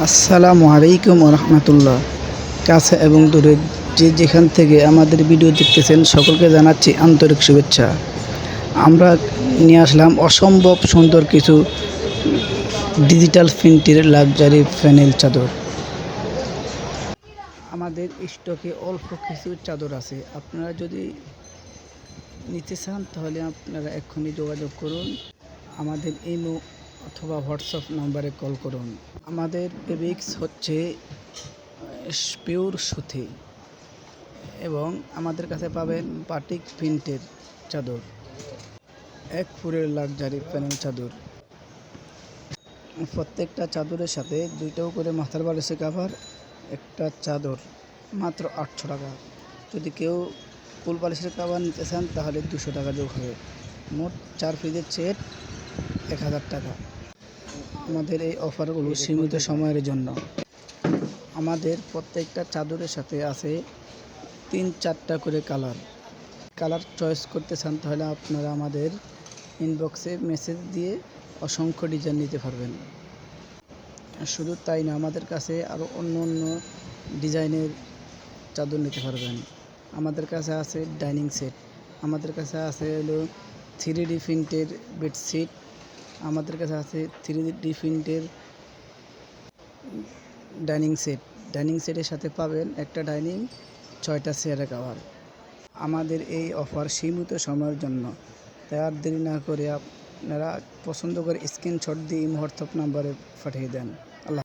আসসালামু আলাইকুম রহমতুল্লাহ। কাছে এবং দূরে যে যেখান থেকে আমাদের ভিডিও দেখতেছেন সকলকে জানাচ্ছি আন্তরিক শুভেচ্ছা। আমরা নিয়ে আসলাম অসম্ভব সুন্দর কিছু ডিজিটাল প্রিন্টের লাক্সারি প্যানেল চাদর। আমাদের স্টকে অল্প কিছু চাদর আছে, আপনারা যদি নিতে চান তাহলে আপনারা এক্ষুনি যোগাযোগ করুন। আমাদের ইমো অথবা হোয়াটসঅ্যাপ নাম্বারে কল করুন। আমাদের ফেব্রিক্স হচ্ছে পিওর সুতি এবং আমাদের কাছে পাবেন বাটিক প্রিন্টের চাদর, এক ফুরের লাক্সারি প্যানেল চাদর। প্রত্যেকটা চাদরের সাথে দুইটাও করে মাথার বালিশের কাভার, একটা চাদর মাত্র 800 টাকা। যদি কেউ ফুল বালিশের কাভার নিতে চান তাহলে 200 টাকা যোগ হবে। মোট 4 পিসের সেট 1000 টাকা। আমাদের এই অফারগুলো সীমিত সময়ের জন্য। আমাদের প্রত্যেকটা চাদরের সাথে আছে 3-4টা করে কালার চয়েস করতে চান তাহলে আপনারা আমাদের ইনবক্সে মেসেজ দিয়ে অসংখ্য ডিজাইন নিতে পারবেন। শুধু তাই না, আমাদের কাছে আরও অন্য ডিজাইনের চাদর নিতে পারবেন। আমাদের কাছে আছে ডাইনিং সেট, আমাদের কাছে আছে হলো 3D প্রিন্টের বেডশিট, আমাদের কাছে আছে 3D প্রিন্টের ডাইনিং সেটের সাথে পাবেন একটা ডাইনিং, 6টা চেয়ারের কাভার। আমাদের এই অফার সীমিত সময়ের জন্য, তাই আর দেরি না করে আপনারা পছন্দ করে স্ক্রিনশট দিয়ে হোয়াটসঅ্যাপ নাম্বারে পাঠিয়ে দেন।